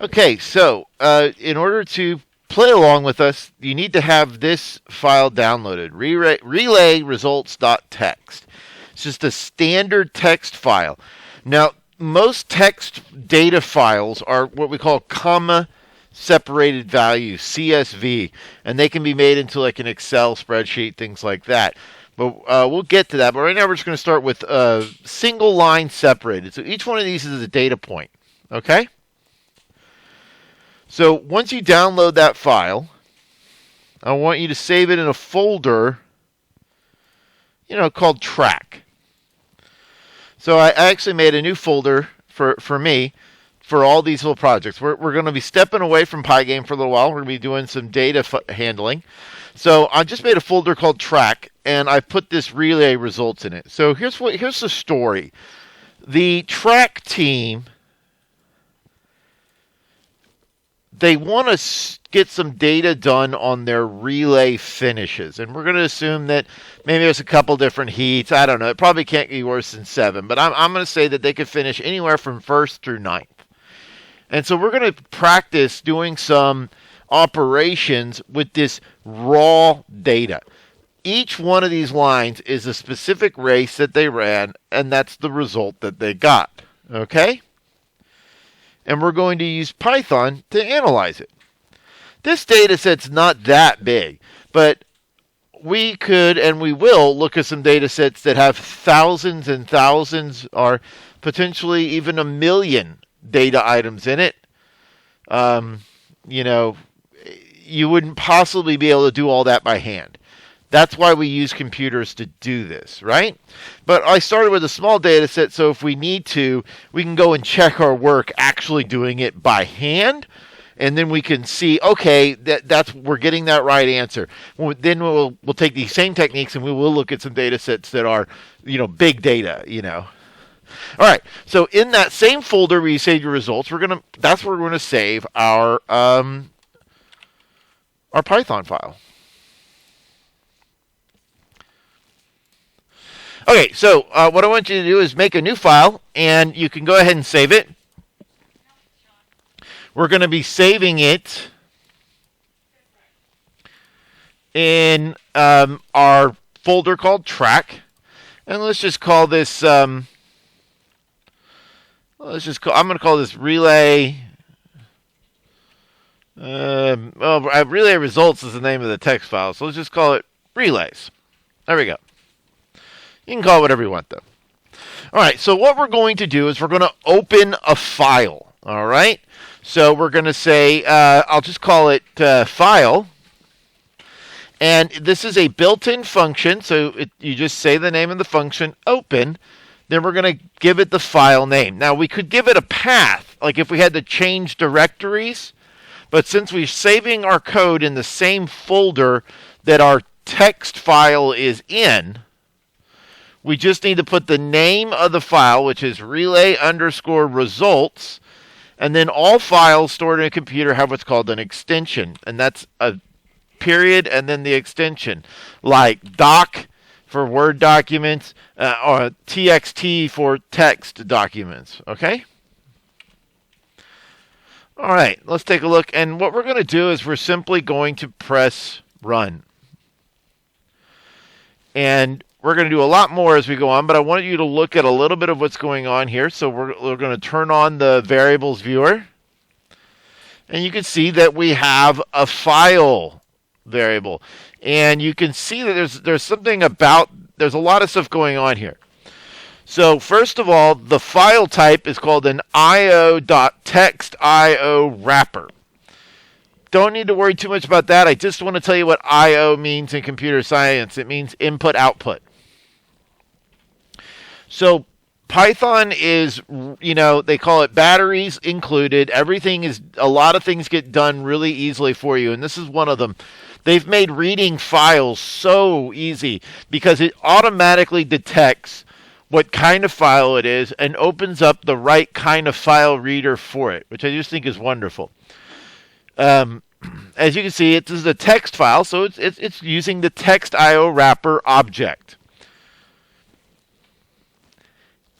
Okay, so in order to play along with us, you need to have this file downloaded, relay results.txt. It's just a standard text file. Now, most text data files are what we call comma separated values, CSV, and they can be made into like an Excel spreadsheet, things like that. But we'll get to that. But right now we're just going to start with single line separated. So each one of these is a data point. Okay? So once you download that file, I want you to save it in a folder, called track. So I actually made a new folder for me for all these little projects. We're going to be stepping away from Pygame for a little while. We're going to be doing some data handling. So I just made a folder called track, and I put this relay results in it. So here's the story. The track team, they want to get some data done on their relay finishes. And we're going to assume that maybe there's a couple different heats. I don't know. It probably can't be worse than 7. But I'm going to say that they could finish anywhere from 1st through 9th. And so we're going to practice doing some operations with this raw data. Each one of these lines is a specific race that they ran, and that's the result that they got. Okay? And we're going to use Python to analyze it. This data set's not that big, but we could and we will look at some data sets that have thousands and thousands or potentially even a million data items in it. You wouldn't possibly be able to do all that by hand. That's why we use computers to do this, right? But I started with a small data set, so if we need to, we can go and check our work actually doing it by hand, and then we can see, okay, that's we're getting that right answer. Then we'll take these same techniques and we will look at some data sets that are, big data, All right, so in that same folder where you save your results, that's where we're going to save our Python file. Okay, so what I want you to do is make a new file, and you can go ahead and save it. We're going to be saving it in our folder called track, and let's just call this. I'm going to call this relay. Relay results is the name of the text file, so let's just call it relays. There we go. You can call it whatever you want, though. All right, so what we're going to do is we're going to open a file. All right, so we're going to say, I'll just call it file. And this is a built-in function, so you just say the name of the function, open. Then we're going to give it the file name. Now, we could give it a path, like if we had to change directories. But since we're saving our code in the same folder that our text file is in, we just need to put the name of the file, which is relay_results, and then all files stored in a computer have what's called an extension, and that's a period and then the extension, like doc for Word documents or txt for text documents, okay? All right, let's take a look, and what we're going to do is we're simply going to press run. And we're going to do a lot more as we go on, but I wanted you to look at a little bit of what's going on here. So we're going to turn on the variables viewer. And you can see that we have a file variable. And you can see that there's something about, there's a lot of stuff going on here. So first of all, the file type is called an io.textio wrapper. Don't need to worry too much about that. I just want to tell you what I/O means in computer science. It means input-output. So Python is, they call it batteries included. A lot of things get done really easily for you, and this is one of them. They've made reading files so easy because it automatically detects what kind of file it is and opens up the right kind of file reader for it, which I just think is wonderful. As you can see, this is a text file, so it's using the textio wrapper object.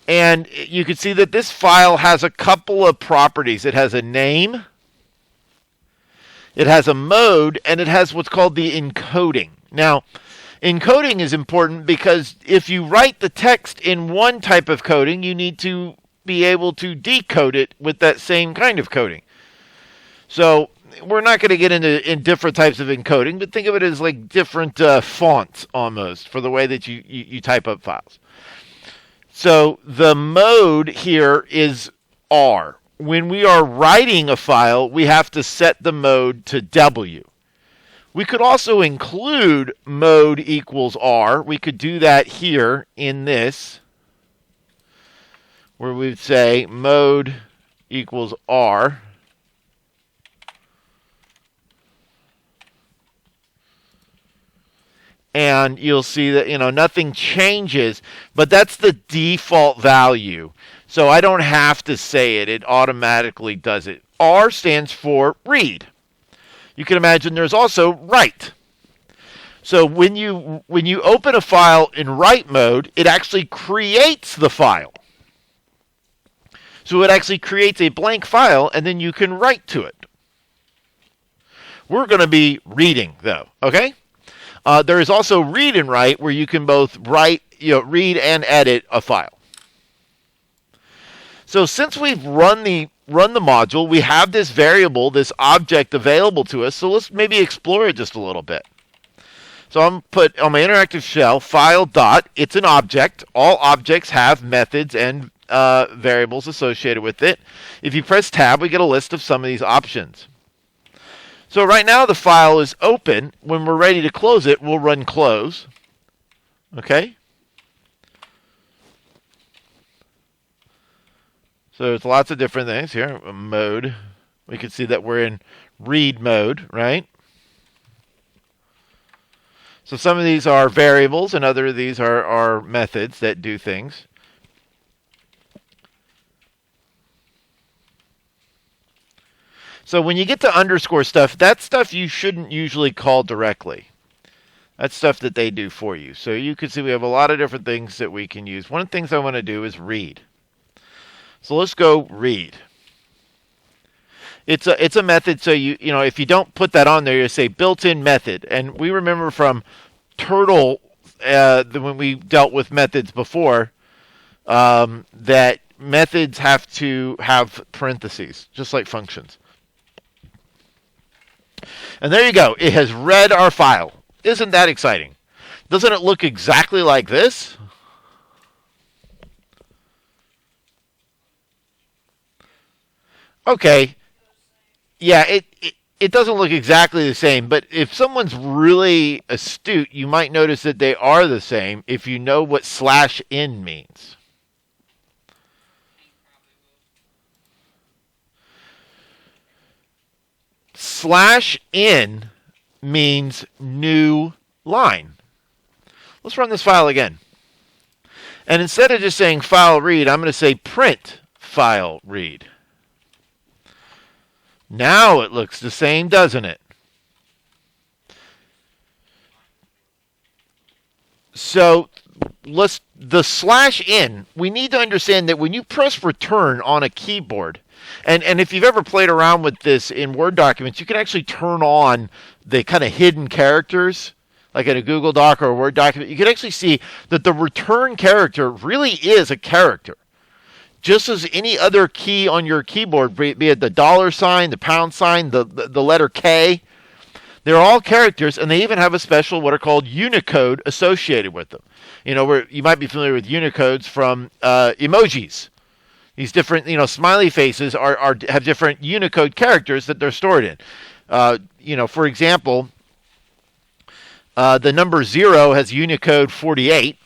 And you can see that this file has a couple of properties. It has a name, it has a mode, and it has what's called the encoding. Now, encoding is important because if you write the text in one type of coding, you need to be able to decode it with that same kind of coding. So we're not going to get into different types of encoding, but think of it as like different fonts almost for the way that you type up files. So the mode here is R. When we are writing a file, we have to set the mode to W. We could also include mode equals R. We could do that here in this, where we'd say mode equals R. And you'll see that, nothing changes, but that's the default value. So I don't have to say it. It automatically does it. R stands for read. You can imagine there's also write. So when you open a file in write mode, it actually creates the file. So it actually creates a blank file, and then you can write to it. We're going to be reading, though, okay? There is also read and write, where you can both read and edit a file. So since we've run the module, we have this variable, this object available to us. So let's maybe explore it just a little bit. So I'm put on my interactive shell file dot. It's an object. All objects have methods and variables associated with it. If you press tab, we get a list of some of these options. So right now the file is open. When we're ready to close it, we'll run close. Okay? So there's lots of different things here. Mode. We can see that we're in read mode, right? So some of these are variables and other of these are methods that do things. So when you get to underscore stuff, that's stuff you shouldn't usually call directly. That's stuff that they do for you. So you can see we have a lot of different things that we can use. One of the things I want to do is read. So let's go read. It's a method, so if you don't put that on there, you say built-in method. And we remember from Turtle, when we dealt with methods before, that methods have to have parentheses, just like functions. And there you go. It has read our file. Isn't that exciting? Doesn't it look exactly like this? Okay. Yeah, it doesn't look exactly the same, but if someone's really astute, you might notice that they are the same if you know what /n means. /n means new line. Let's run this file again. And instead of just saying file read, I'm going to say print file read. Now it looks the same, doesn't it? So the /n, we need to understand that when you press return on a keyboard, and if you've ever played around with this in Word documents, you can actually turn on the kind of hidden characters, like in a Google Doc or a Word document. You can actually see that the return character really is a character. Just as any other key on your keyboard, be it the $, the pound sign, the letter K, they're all characters, and they even have a special what are called Unicode associated with them. Where you might be familiar with Unicodes from emojis. These different, smiley faces have different Unicode characters that they're stored in. For example, the number 0 has Unicode 48.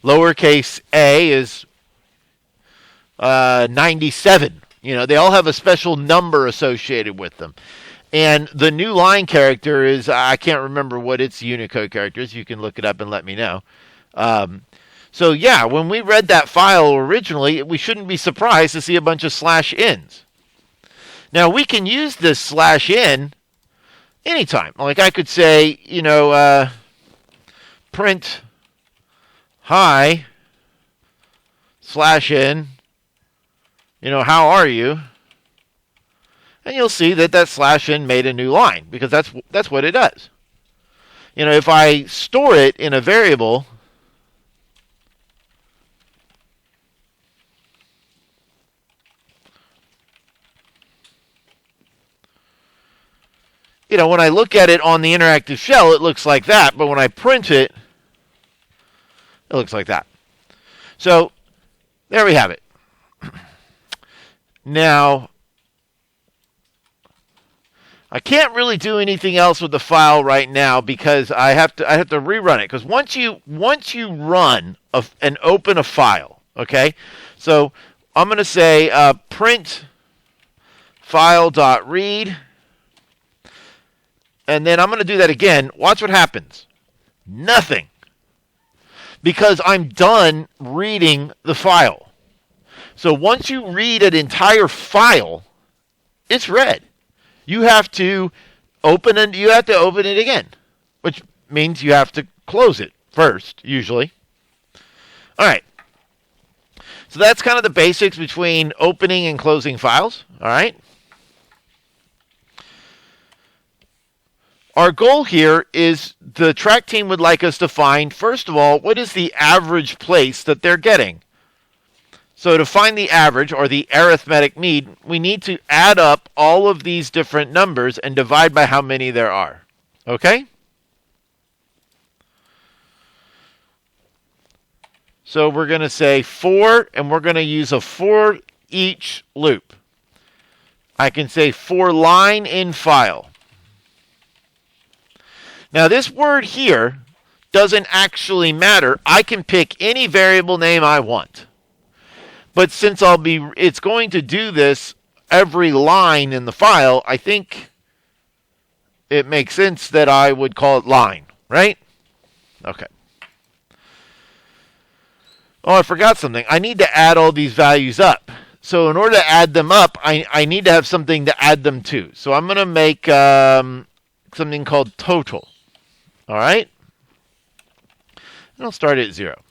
Lowercase a is 97. They all have a special number associated with them. And the new line character is, I can't remember what its Unicode character is. You can look it up and let me know. So yeah, when we read that file originally, we shouldn't be surprised to see a bunch of /n's. Now we can use this /n anytime. Like I could say, print hi /n, how are you? And you'll see that /n made a new line because that's what it does. If I store it in a variable, when I look at it on the interactive shell, it looks like that, but when I print it, it looks like that. So there we have it. Now, I can't really do anything else with the file right now because I have to rerun it. Because once you run and open a file, okay, so I'm going to say print file.read, and then I'm going to do that again. Watch what happens. Nothing. Because I'm done reading the file. So once you read an entire file, it's read. You have to open it again, which means you have to close it first, usually. All right. So that's kind of the basics between opening and closing files. All right. Our goal here is the track team would like us to find, first of all, what is the average place that they're getting. So to find the average, or the arithmetic mean, we need to add up all of these different numbers and divide by how many there are. Okay? So we're going to say 4, and we're going to use a for each loop. I can say for line in file. Now this word here doesn't actually matter. I can pick any variable name I want. But since it's going to do this every line in the file, I think it makes sense that I would call it line, right? Okay. Oh, I forgot something. I need to add all these values up. So in order to add them up, I need to have something to add them to. So I'm going to make something called total. All right? And I'll start at 0.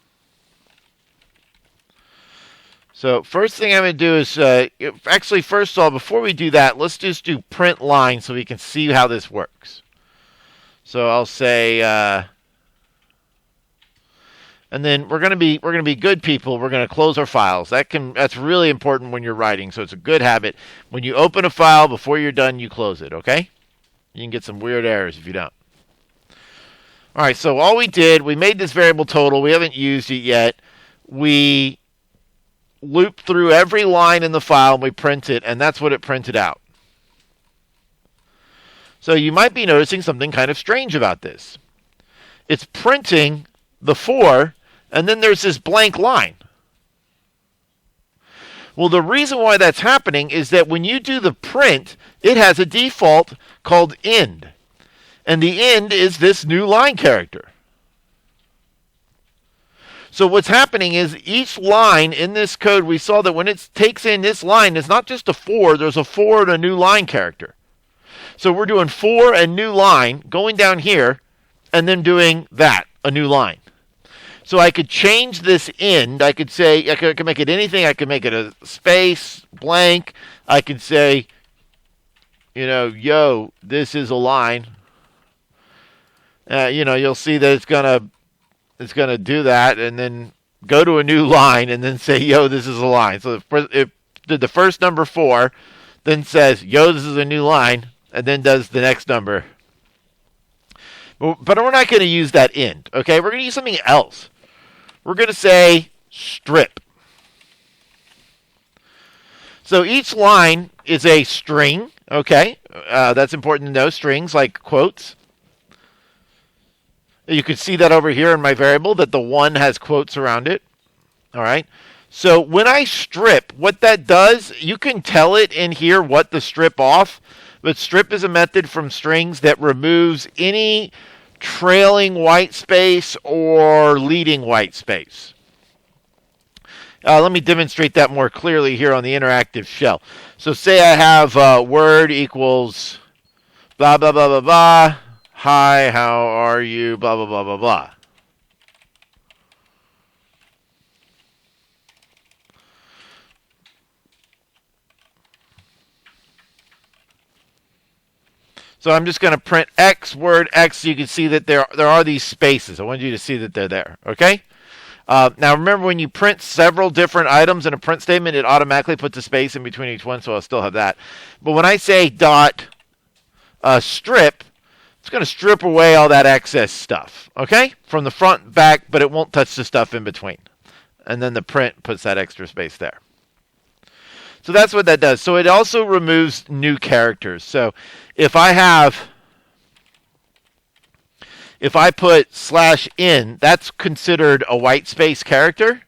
So first thing I'm going to do is, actually, first of all, before we do that, let's just do print line so we can see how this works. So I'll say, and then we're going to be good people. We're going to close our files. That's really important when you're writing. So it's a good habit. When you open a file, before you're done, you close it. Okay? You can get some weird errors if you don't. All right. So all we made this variable total. We haven't used it yet. We loop through every line in the file and we print it, and that's what it printed out. So you might be noticing something kind of strange about this. It's printing the 4, and then there's this blank line. Well, the reason why that's happening is that when you do the print, it has a default called end. And the end is this new line character. So what's happening is each line in this code, we saw that when it takes in this line, it's not just a 4, there's a 4 and a new line character. So we're doing 4 and new line, going down here, and then doing that, a new line. So I could change this end. I could say, I could make it anything. I could make it a space, blank. I could say, yo, this is a line. You'll see that it's gonna do that, and then go to a new line, and then say, yo, this is a line. So if did the first number 4, then says, yo, this is a new line, and then does the next number. But we're not going to use that end, okay? We're going to use something else. We're going to say strip. So each line is a string, okay? That's important to know, strings like quotes. You can see that over here in my variable, that the 1 has quotes around it. All right. So when I strip, what that does, you can tell it in here what to strip off. But strip is a method from strings that removes any trailing white space or leading white space. Let me demonstrate that more clearly here on the interactive shell. So say I have word equals blah, blah, blah, blah, blah. Hi, how are you? Blah, blah, blah, blah, blah. So I'm just going to print X, word X, so you can see that there are these spaces. I want you to see that they're there, okay? Now remember, when you print several different items in a print statement, it automatically puts a space in between each one, so I'll still have that. But when I say dot strip, it's going to strip away all that excess stuff, okay? From the front, back, but it won't touch the stuff in between. And then the print puts that extra space there. So that's what that does. So it also removes new characters. So if I put /in, that's considered a white space character.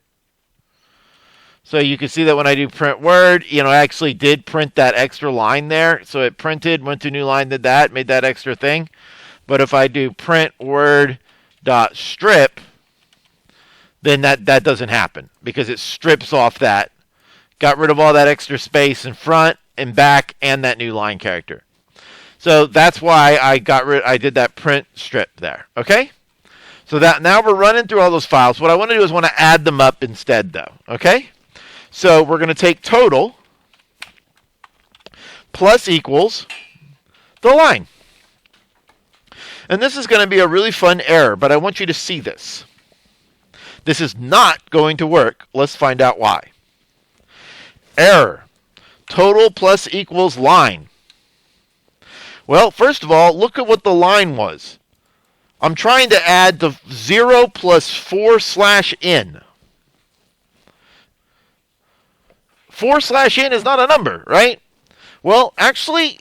So you can see that when I do print word, I actually did print that extra line there. So it printed, went to new line, did that, made that extra thing. But if I do print word dot strip, then that doesn't happen because it strips off that. Got rid of all that extra space in front and back and that new line character. So that's why I did that print strip there. Okay? So that now we're running through all those files. What I want to do is want to add them up instead though. Okay? So we're going to take total plus equals the line. And this is going to be a really fun error, but I want you to see this. This is not going to work. Let's find out why. Error. Total plus equals line. Well, first of all, look at what the line was. I'm trying to add the 0 plus 4/in. 4/in is not a number, right? Well, actually,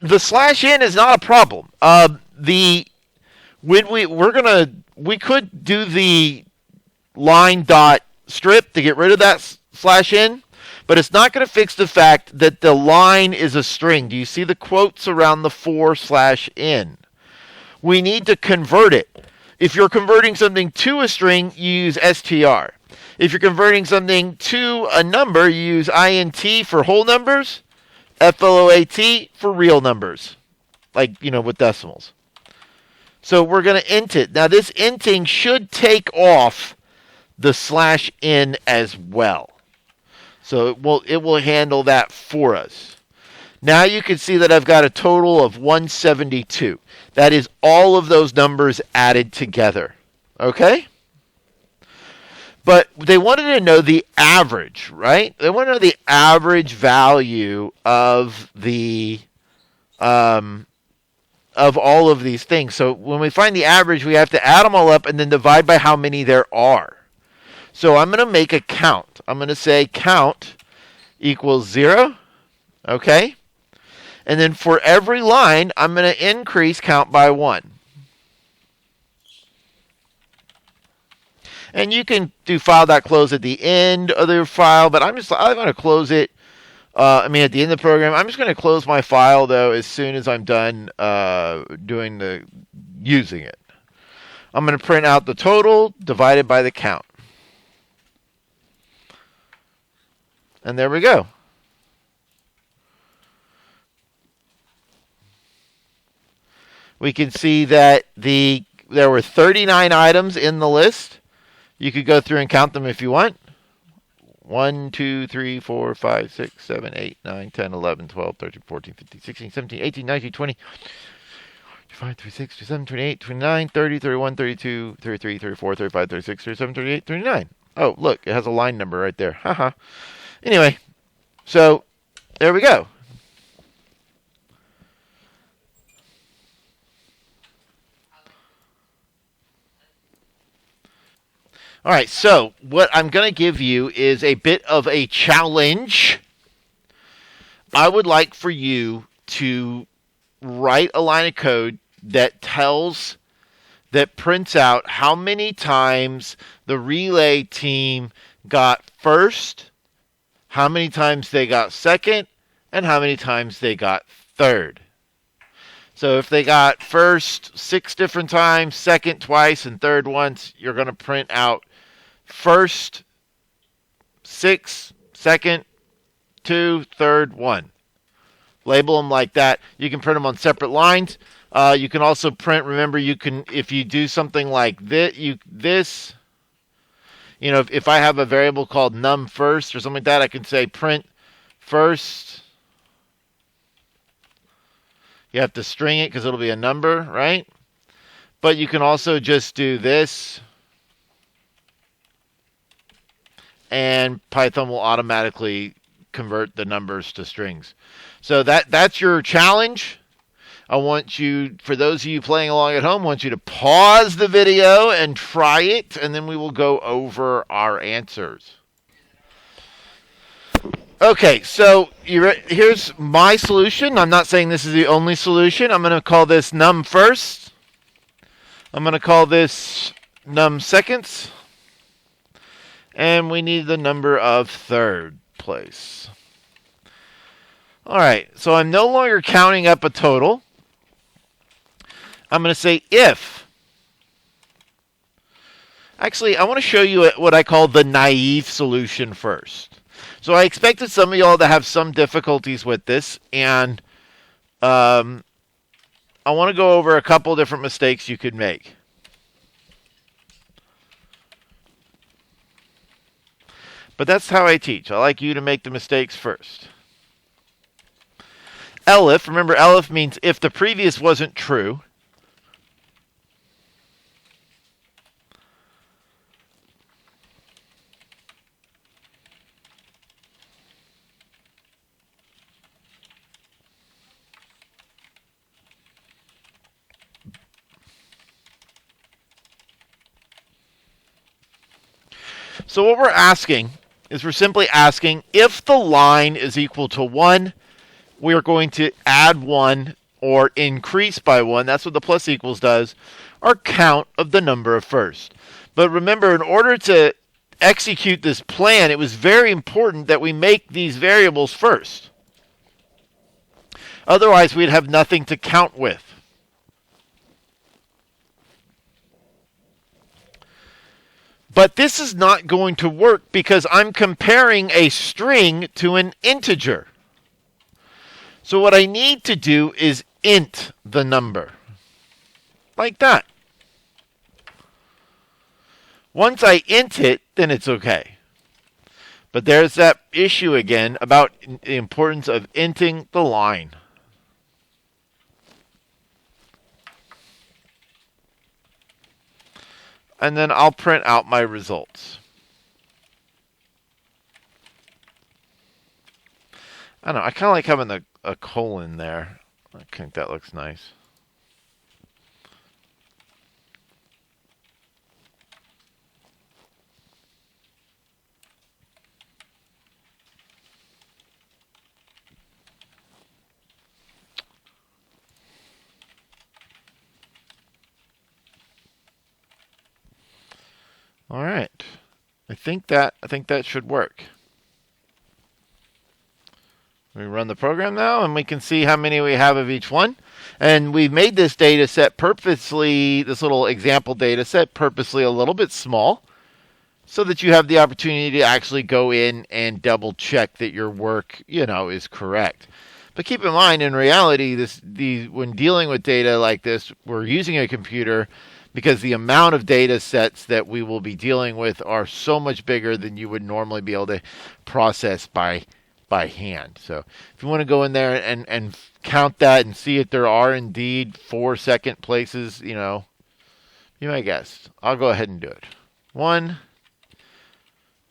the /in is not a problem. We could do the line dot strip to get rid of that /in, but it's not going to fix the fact that the line is a string. Do you see the quotes around the 4/in? We need to convert it. If you're converting something to a string, you use str. If you're converting something to a number, you use int for whole numbers, float for real numbers, like, with decimals. So we're going to int it. Now this inting should take off the /in as well. So it will handle that for us. Now you can see that I've got a total of 172. That is all of those numbers added together. Okay? But they wanted to know the average, right? They want to know the average value of the of all of these things. So when we find the average, we have to add them all up and then divide by how many there are. So I'm going to make a count. I'm going to say count equals 0. Okay? And then for every line, I'm going to increase count by 1. And you can do file.close at the end of the file, but I'm going to close it. At the end of the program. I'm just going to close my file though as soon as I'm done using it. I'm going to print out the total divided by the count. And there we go. We can see that there were 39 items in the list. You could go through and count them if you want. 1, 2, 3, 4, 5, 6, 7, 8, 9, 10, 11, 12, 13, 14, 15, 16, 17, 18, 19, 20, 25, 26, 27, 28, 29, 30, 31, 32, 33, 34, 35, 36, 37, 38, 39. Oh, look, it has a line number right there. Haha. Anyway, so there we go. All right, so what I'm going to give you is a bit of a challenge. I would like for you to write a line of code that prints out how many times the relay team got first, how many times they got second, and how many times they got third. So if they got first 6 different times, second twice, and third once, you're going to print out first 6, second 2, third 1. Label them like that. You can print them on separate lines. You can also print. Remember, you can, if you do something like this. If I have a variable called num first or something like that, I can say print first. You have to string it because it'll be a number, right? But you can also just do this, and Python will automatically convert the numbers to strings. So that's your challenge. I want you, for those of you playing along at home, I want you to pause the video and try it, and then we will go over our answers. Okay, so here's my solution. I'm not saying this is the only solution. I'm going to call this num first. I'm going to call this num seconds. And we need the number of third place. All right, so I'm no longer counting up a total. I'm going to say if. Actually, I want to show you what I call the naive solution first. So I expected some of y'all to have some difficulties with this, and I want to go over a couple different mistakes you could make. But that's how I teach. I like you to make the mistakes first. Elif, remember elif means if the previous wasn't true. So what we're asking is we're simply asking if the line is equal to 1, we are going to add 1 or increase by 1. That's what the plus equals does, our count of the number of first. But remember, in order to execute this plan, it was very important that we make these variables first. Otherwise, we'd have nothing to count with. But this is not going to work because I'm comparing a string to an integer. So what I need to do is int the number. Like that. Once I int it, then it's okay. But there's that issue again about the importance of inting the line. And then I'll print out my results. I don't know, I kind of like having a colon there. I think that looks nice. All right. I think that should work. We run the program now, and we can see how many we have of each one. And we've made this data set purposely, this little example data set, purposely a little bit small, so that you have the opportunity to actually go in and double check that your work, is correct. But keep in mind, in reality, when dealing with data like this, we're using a computer because the amount of data sets that we will be dealing with are so much bigger than you would normally be able to process by hand. So if you want to go in there and count that and see if there are indeed 4 second places, be my guest. I'll go ahead and do it. 1,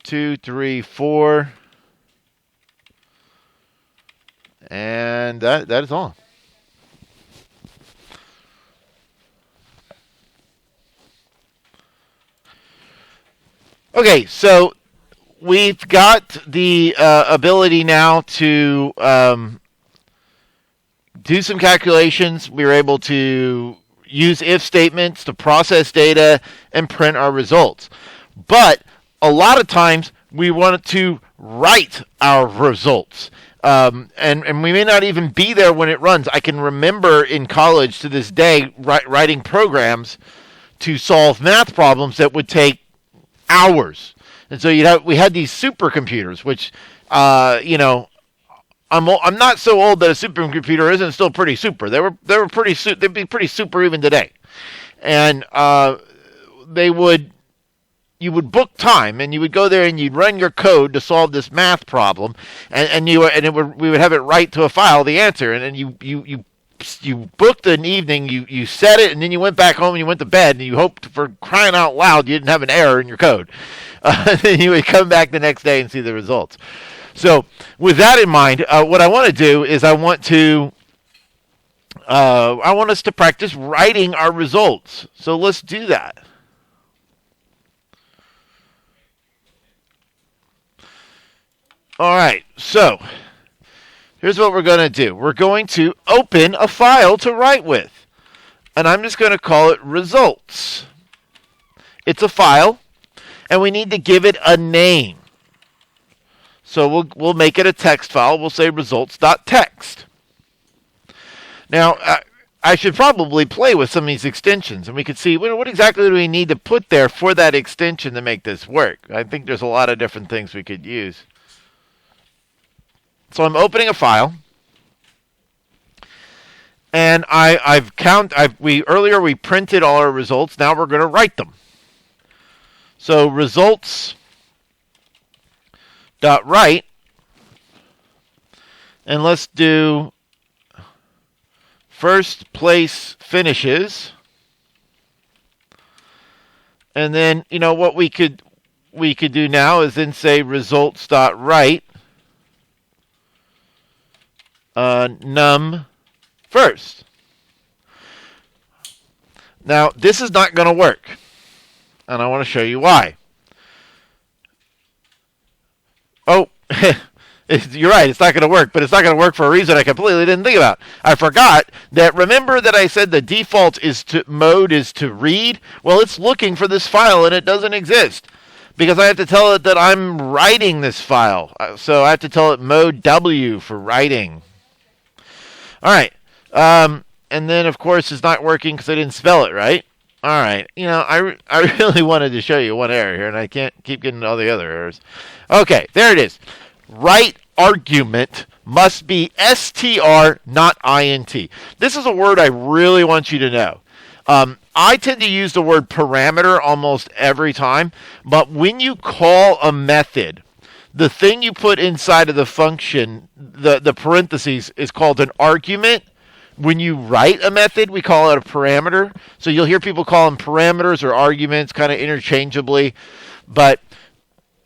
2, 3, 4. And that is all. Okay, so we've got the ability now to do some calculations. We were able to use if statements to process data and print our results. But a lot of times we want to write our results. And we may not even be there when it runs. I can remember in college to this day writing programs to solve math problems that would take hours. And so we had these supercomputers, which, I'm not so old that a supercomputer isn't still pretty super. They were they'd be pretty super even today. And you would book time, and you would go there and you'd run your code to solve this math problem, we would have it write to a file the answer, and then you booked an evening, you set it, and then you went back home and you went to bed, and you hoped, for crying out loud, you didn't have an error in your code. Then you would come back the next day and see the results. So with that in mind, what I want to do is I want us to practice writing our results. So let's do that. All right, so here's what we're going to do. We're going to open a file to write with, and I'm just going to call it results. It's a file, and we need to give it a name. So we'll make it a text file. We'll say results.txt. Now, I should probably play with some of these extensions, and we could see what exactly do we need to put there for that extension to make this work. I think there's a lot of different things we could use. So I'm opening a file, and earlier we printed all our results. Now we're going to write them. So results.write, and let's do first place finishes, and then what we could do now is then say results.write num first. Now this is not going to work, and I want to show you why. Oh, you're right, it's not going to work, but it's not going to work for a reason I completely didn't think about. I forgot that, remember that I said the default mode is to read? Well, it's looking for this file, and it doesn't exist, because I have to tell it that I'm writing this file. So I have to tell it mode W for writing. All right, and then, of course, it's not working because I didn't spell it right. All right, I really wanted to show you one error here, and I can't keep getting all the other errors. Okay, there it is. Write argument must be str, not int. This is a word I really want you to know. I tend to use the word parameter almost every time, but when you call a method, the thing you put inside of the function, the parentheses, is called an argument. When you write a method, we call it a parameter. So you'll hear people call them parameters or arguments kind of interchangeably. But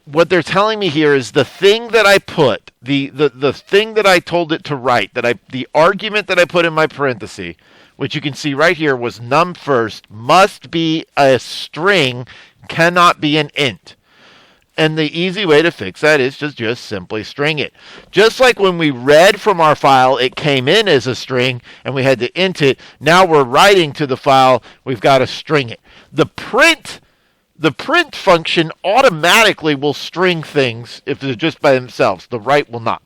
what they're telling me here is the thing that I put, the thing that I told it to write, the argument that I put in my parenthesis, which you can see right here, was num first, must be a string, cannot be an int. And the easy way to fix that is just simply string it. Just like when we read from our file, it came in as a string, and we had to int it. Now we're writing to the file, we've got to string it. The print function automatically will string things if they're just by themselves. The write will not.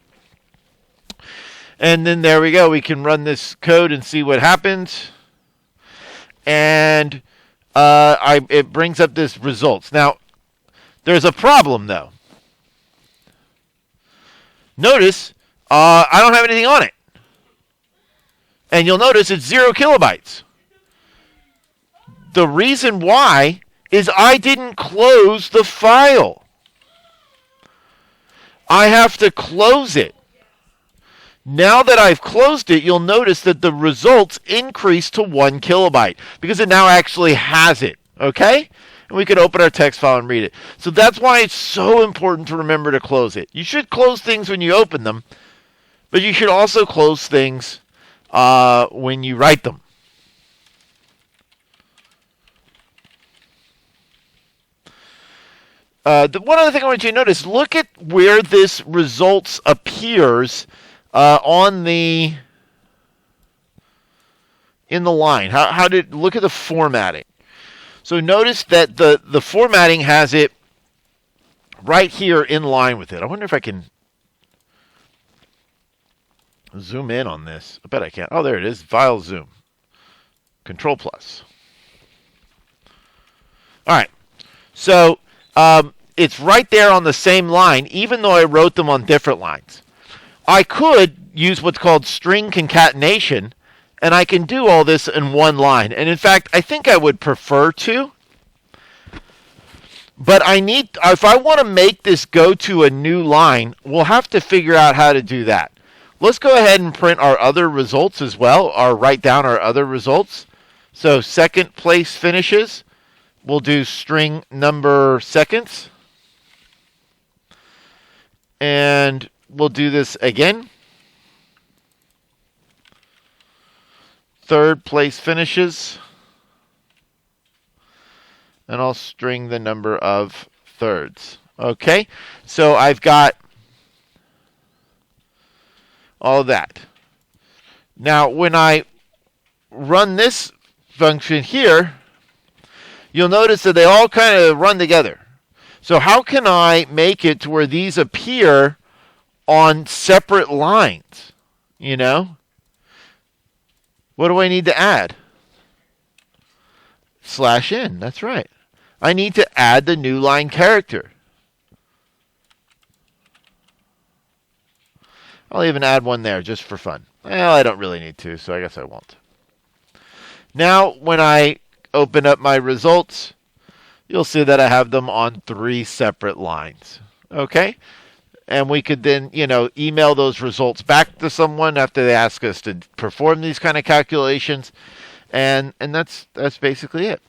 And then there we go. We can run this code and see what happens. And it brings up this results. Now, there's a problem, though. Notice I don't have anything on it. And you'll notice it's 0 kilobytes. The reason why is I didn't close the file. I have to close it. Now that I've closed it, you'll notice that the results increase to 1 kilobyte because it now actually has it. Okay? And we can open our text file and read it. So that's why it's so important to remember to close it. You should close things when you open them, but you should also close things when you write them. One other thing I want you to notice, look at where this results appears in the line. Look at the formatting. So notice that the formatting has it right here in line with it. I wonder if I can zoom in on this. I bet I can. Oh, there it is. File zoom. Control plus. All right. So it's right there on the same line, even though I wrote them on different lines. I could use what's called string concatenation, and I can do all this in one line. And in fact, I think I would prefer to. But if I want to make this go to a new line, we'll have to figure out how to do that. Let's go ahead and print our other results as well, or write down our other results. So second place finishes, we'll do string number seconds. And we'll do this again. Third place finishes. And I'll string the number of thirds. Okay, so I've got all of that. Now, when I run this function here, you'll notice that they all kind of run together. So how can I make it to where these appear on separate lines? You know? What do I need to add? /n, that's right. I need to add the new line character. I'll even add one there just for fun. Well, I don't really need to, so I guess I won't. Now, when I open up my results, you'll see that I have them on 3 separate lines. Okay? And we could then, email those results back to someone after they ask us to perform these kind of calculations. And that's basically it.